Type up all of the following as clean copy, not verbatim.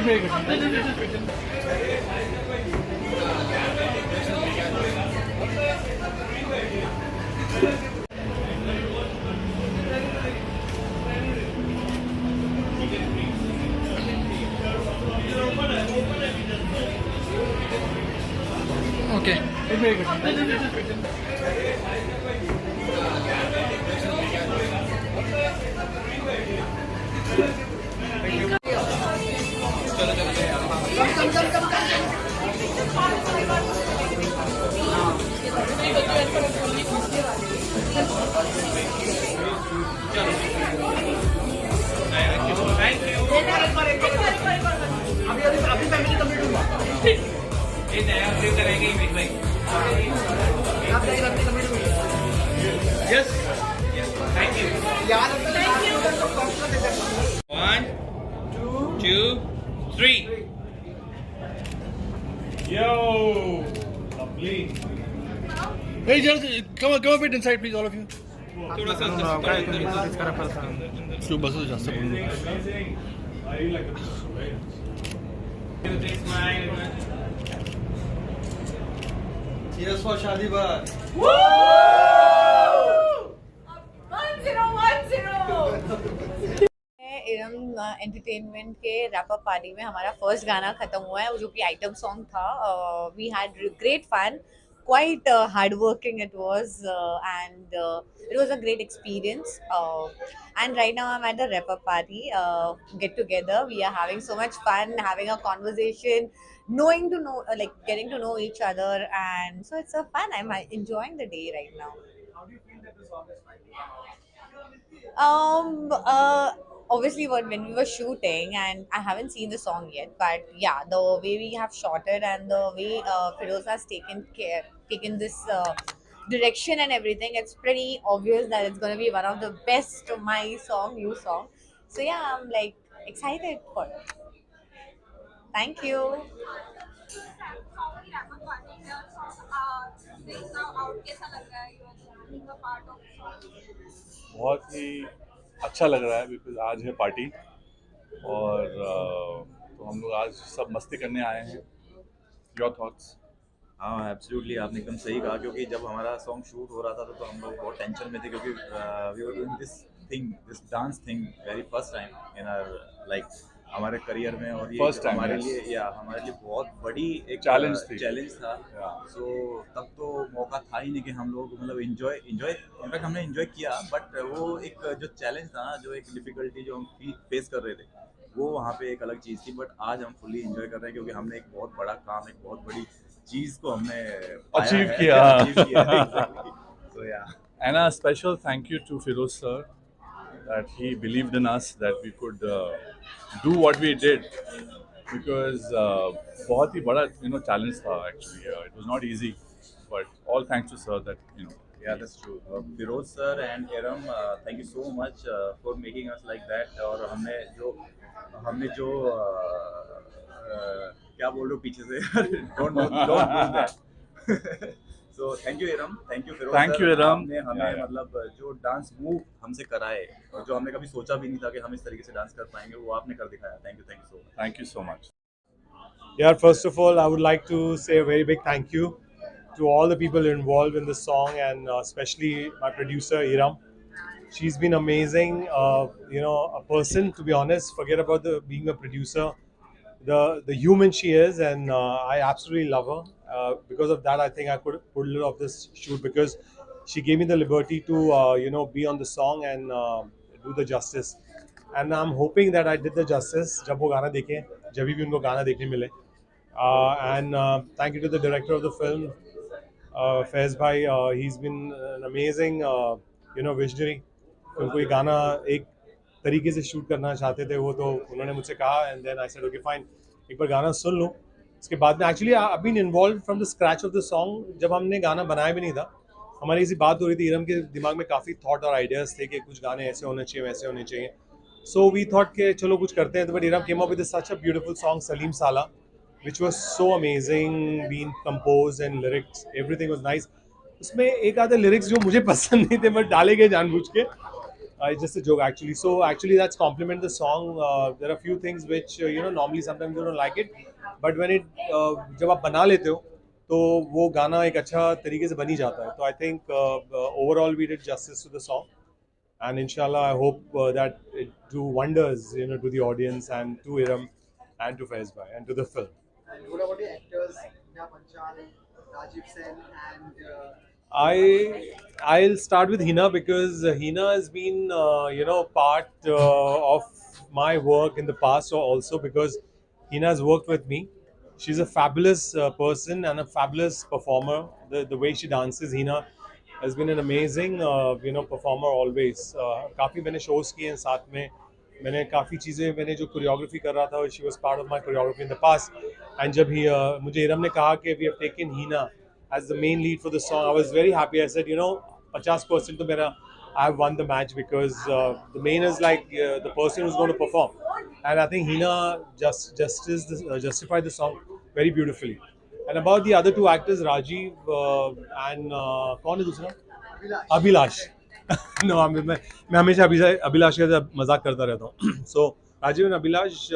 Okay. Yes. Thank you. One, two, three. Yo! Lovely. Hey, just come a bit inside, please, all of you. थोड़ा सा So, बस जास्त बोलू Amazing, नका. amazing. I really like the picture, right? smile. Cheers for शादी बार. 1010 Iram entertainment के wrap up party में हमारा फर्स्ट गाना खत्म हुआ है जो कि आइटम सॉन्ग था. We had great fun, quite hardworking it was, and it was a great experience. And right now I'm at the wrap up party, get together. We are having so much fun, having a conversation, knowing to know, like getting to know each other, and so it's a fun. I'm enjoying the day right now. Obviously, when we were shooting, and I haven't seen the song yet, but yeah, the way we have shot it and the way Firoz has taken this direction and everything, it's pretty obvious that it's gonna be one of the best of my song, new song. So yeah, I'm like excited for it. Thank you. बहुत ही अच्छा लग रहा है because आज है party और तो हम लोग आज सब मस्ती करने आए हैं. Your thoughts? हाँ एब्सोल्युटली, आपने एकदम सही कहा क्योंकि जब हमारा सॉन्ग शूट हो रहा था तो हम लोग बहुत टेंशन में थे क्योंकि we were doing this dance thing very first time in our like हमारे करियर में, और ये First time, हमारे yes. लिए हमारे लिए बहुत बड़ी एक चैलेंज था. सो तब तो मौका था ही नहीं कि हम लोग मतलब इन्जॉय इनफैक्ट हमने इन्जॉय किया, बट वो एक जो चैलेंज था ना, जो एक डिफिकल्टी जो हम फेस कर रहे थे, वो वहाँ पे एक अलग चीज़ थी. बट आज हम फुल्ली इन्जॉय कर रहे हैं क्योंकि हमने एक बहुत बड़ा काम, एक बहुत बड़ी चीज़ को हमने Achieve किया. So yeah. And a special thank you to Firoz sir that he believed in us that we could do what we did because बहुत ही बड़ा challenge था actually. It was not easy, but all thanks to sir that Yeah, that's true. Firoz sir and Iram, thank you so much for making us like that. और हमने जो क्या बोल रहे हो पीछे से don't do that. So thank you Iram, thank you Firoz. Thank sir. you, Iram. आपने हमें Yeah. मतलब जो डांस मूव हमसे कराए और जो हमने कभी सोचा भी नहीं था कि हम इस तरीके से डांस कर पाएंगे, वो आपने कर दिखाया. Thank you so much. thank you so much. Yeah, first of all, I would like to say a very big thank you to all the people involved in this song, and especially my producer Iram. She's been amazing. A person, to be honest. Forget about being a producer. The human she is, and I absolutely love her. Because of that, I think I could pull her off this shoot because she gave me the liberty to be on the song and do the justice. And I'm hoping that I did the justice. जब वो गाना देखें, जब भी उनको गाना देखने मिले. And thank you to the director of the film, Faiz Bhai. He's been an amazing, visionary. उनको ये गाना एक तरीके से शूट करना चाहते थे वो, तो उन्होंने मुझसे कहा, and then I said okay fine, एक बार गाना सुन लो. इसके बाद में actually I been involve from the scratch of the song. जब हमने गाना बनाया भी नहीं था, हमारी ऐसी बात हो रही थी, इरम के दिमाग में काफ़ी थॉट और आइडियाज़ थे कि कुछ गाने ऐसे होने चाहिए, वैसे होने चाहिए. सो वी थॉट के चलो कुछ करते हैं. But Iram came up with such a beautiful song Salim साला, which was so amazing, being composed and lyrics, everything was nice. उसमें एक आधे लिरिक्स जो मुझे पसंद नहीं थे बट डाले गए जानबूझ के. It's just a joke actually. So actually that's compliment the song. There are a few things which normally sometimes you don't like it, but when it जब आप बना लेते हो तो वो गाना एक अच्छा तरीके से बन ही जाता है. तो I think overall we did justice to the song, and inshallah I hope that it do wonders to the audience and to Iram and to Faiz Bhai and to the film. And what about the actors, Hina Panchal, Rajiv Sen, and I'll start with Hina because Hina has been part of my work in the past also because Hina has worked with me. She's a fabulous person and a fabulous performer. The way she dances, Hina has been an amazing performer always. काफ़ी मैंने shows किए हैं साथ में. मैंने काफ़ी चीज़ें मैंने जो कोरियोग्राफी कर रहा था, she was part of my choreography in the past. And जब मुझे इरम ने कहा कि we have taken Hina as the main lead for the song, I was very happy. I said, 50% to mera, I have won the match because the main is like the person who's going to perform. And I think Hina justified the song very beautifully. And about the other two actors, Rajiv and कौन है दूसरा? Abhilash. No, मैं हमेशा अभिलाष के साथ मजाक करता रहता हूँ. So Rajiv and Abhilash,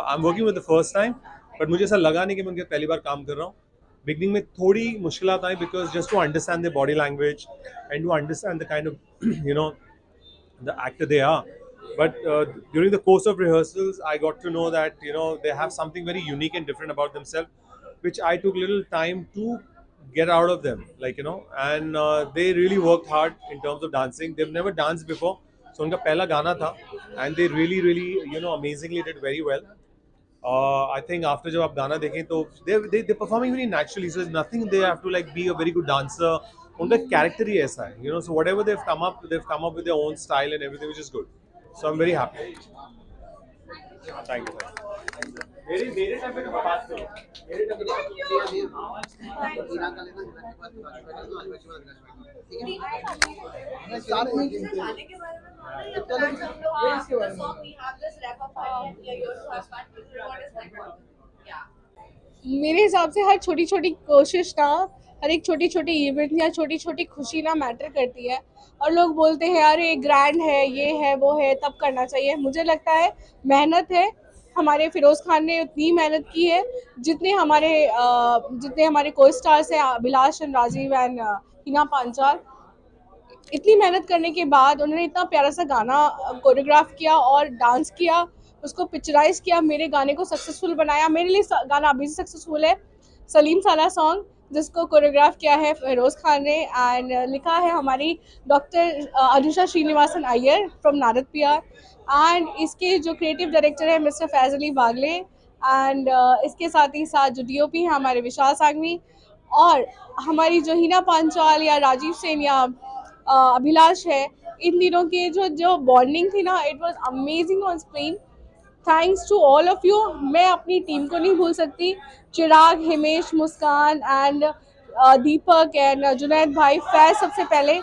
I'm working with the first time, but मुझे ऐसा लगा नहीं कि मैं उनके पहली बार काम कर रहा हूँ. Beginning में थोड़ी मुश्किलात आई because just to understand their body language and to understand the kind of the actor they are. But during the course of rehearsals, I got to know that they have something very unique and different about themselves, which I took little time to get out of them, and they really worked hard in terms of dancing. They've never danced before, so उनका पहला गाना था, and they really amazingly did very well. I think after जब आप गाना देखें तो they're performing very naturally, so there's nothing they have to be a very good dancer. उनका character ही ऐसा है, so whatever they've come up with their own style and everything, which is good. So I'm very happy. Thank you. मेरे time पे तो बात करो. मेरे time पे हीना का लेना, हीना के बाद साथ में गाने के बारे में मेरे हिसाब से हर छोटी छोटी कोशिश ना, हर एक छोटी छोटी इवेंट या छोटी छोटी खुशी ना मैटर करती है. और लोग बोलते हैं यार ये ग्रैंड है, ये है, वो है, तब करना चाहिए. मुझे लगता है मेहनत है. हमारे फिरोज़ खान ने उतनी मेहनत की है जितने हमारे को स्टार्स हैं, अभिलाष एंड राजीव एंड हिना पांचाल. इतनी मेहनत करने के बाद उन्होंने इतना प्यारा सा गाना कोरियोग्राफ किया और डांस किया, उसको पिक्चराइज किया, मेरे गाने को सक्सेसफुल बनाया. मेरे लिए गाना अभी से सक्सेसफुल है. सलीम साला सॉन्ग जिसको कोरियोग्राफ किया है फिरोज़ खान ने एंड लिखा है हमारी डॉक्टर अनुषा श्रीनिवासन अय्यर फ्रॉम नारद पियार. एंड इसके जो क्रिएटिव डायरेक्टर है mister Faiz Ali Bagle and इसके साथ ही साथ जो DOP है हमारे विशाल सांगवी और हमारी जो हिना पांचाल या राजीव सेन या अभिलाष है, इन तीनों के जो बॉन्डिंग थी ना, it was amazing on screen. Thanks to all of you. मैं अपनी टीम को नहीं भूल सकती. चिराग, हिमेश, मुस्कान एंड दीपक एंड जुनैद भाई, फैज सबसे पहले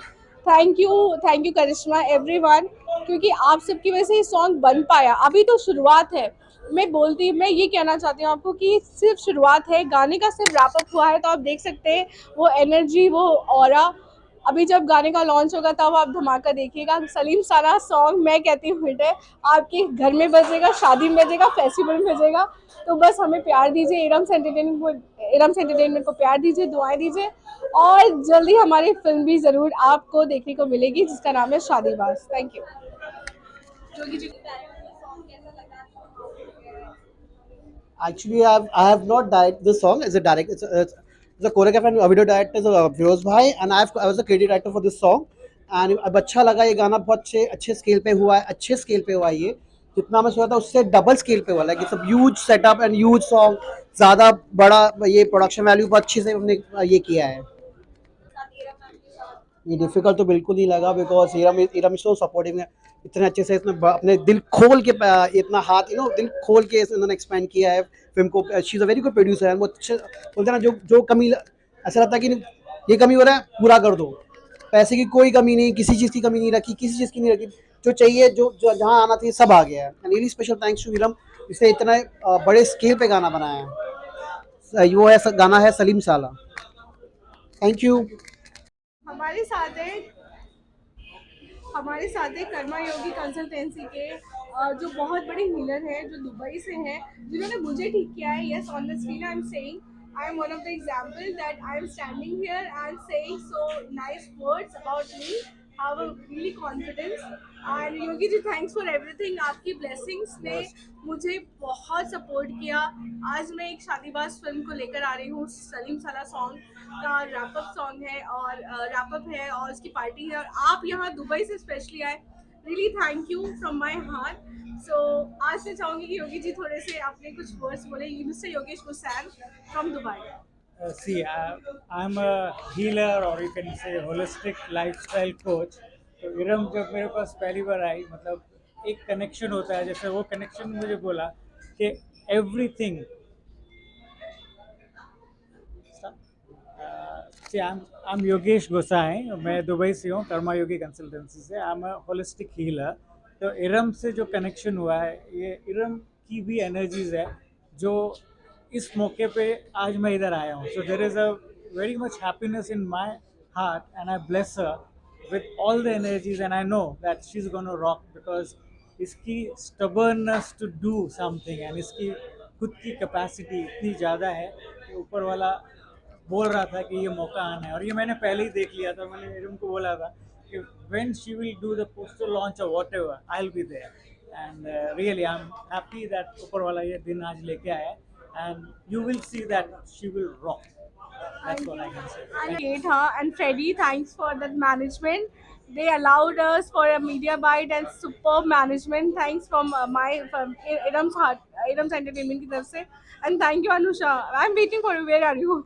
थैंक यू करिश्मा, एवरीवन, क्योंकि आप सबकी वजह से ये सॉन्ग बन पाया. अभी तो शुरुआत है. मैं ये कहना चाहती हूँ आपको कि सिर्फ शुरुआत है. गाने का सिर्फ रैप अप हुआ है, तो आप देख सकते हैं वो एनर्जी, वो ऑरा. अभी जब गाने का लॉन्च होगा तब आप धमाका देखिएगा. सलीम सारा सॉन्ग मैं कहती हूँ हिट है. आपके घर में बजेगा, शादी में बजेगा, फेस्टिवल में बजेगा. तो बस हमें प्यार दीजिए, इरम्स एंटरटेनमेंट को प्यार दीजिए, दुआएं दीजिए और जल्दी हमारी फिल्म भी ज़रूर आपको देखने को मिलेगी जिसका नाम है Shaadibaaz. Thank you. Actually, I have not directed the song as a director. It's a choreographer and video director, Firoz Bhai, and I was the creative director for this song. And अब अच्छा लगा. ये गाना बहुत अच्छे स्केल पे हुआ है. ये जितना मैं सोचा था उससे डबल स्केल पे हुआ है. It's a huge setup and huge song. ज़्यादा बड़ा ये प्रोडक्शन वैल्यू बहुत अच्छे से हमने ये किया है. ये डिफिकल्ट तो बिल्कुल नहीं लगा बिकॉज इरम सो सपोर्टिव है. इतने अच्छे से इसने अपने दिल खोल के इतना हाथ दिल खोल के इन्होंने एक्सपेंड किया है फिल्म को. She is a very good producer. वो अच्छे बोलते हैं ना, जो कमी ऐसा लगता है कि ये कमी हो रहा है पूरा कर दो. पैसे की कोई कमी नहीं, किसी चीज़ की कमी नहीं रखी, किसी चीज़ की नहीं रखी. जो चाहिए, जो जहाँ आना चाहिए सब आ गया है. And really special thanks to Iram, इसने इतना बड़े स्केल पे गाना बनाया है. वो है गाना है सलीम साला. हमारे साथ है कर्मा योगी कंसल्टेंसी के जो बहुत बड़े हीलर हैं जो दुबई से हैं जिन्होंने मुझे ठीक किया है. Yes, on the screen I am saying I am one of the examples that I am standing here and saying so nice words about me. Have a really confidence. And Yogi ji, thanks for everything. आपकी blessings ने मुझे बहुत support किया. आज मैं एक शादीबाज film को लेकर आ रही हूँ. सलीम साला सॉन्ग का रैप अप सॉन्ग है और रैप अप है और उसकी पार्टी है और आप यहाँ दुबई से स्पेशली आए. Really thank you from my heart. So आज मैं चाहूँगी कि योगी जी थोड़े से अपने कुछ वर्ड्स बोले. Mister Yogesh Hussain from Dubai. See, I'm a healer or you can say holistic lifestyle coach. तो इरम जब मेरे पास पहली बार आई, मतलब एक कनेक्शन होता है, जैसे वो कनेक्शन मुझे बोला कि एवरीथिंग. See, I'm योगेश गोसाई. मैं दुबई से हूँ, कर्मा योगी कंसल्टेंसी से. I am a holistic healer. तो इरम से जो कनेक्शन हुआ है, ये इरम की भी एनर्जीज है जो इस मौके पे आज मैं इधर आया हूँ. So there is a very much happiness in my heart and I bless her with all the energies and I know that she is gonna rock because इसकी stubbornness to do something and इसकी खुद की capacity इतनी ज़्यादा है कि ऊपर वाला बोल रहा था कि ये मौका आना है. और ये मैंने पहले ही देख लिया था. मैंने इरम को बोला था कि when she will do the poster launch or whatever, I'll be there. And really, I'm happy that ऊपर वाला ये दिन आज लेके आया and you will see that she will rock. That's all I can say. And Kate, and Freddie, thanks for that management. They allowed us for a media bite and superb management. Thanks from Iram's heart, Iram's entertainment की तरफ से. And thank you Anusha. I'm waiting for you. Where are you?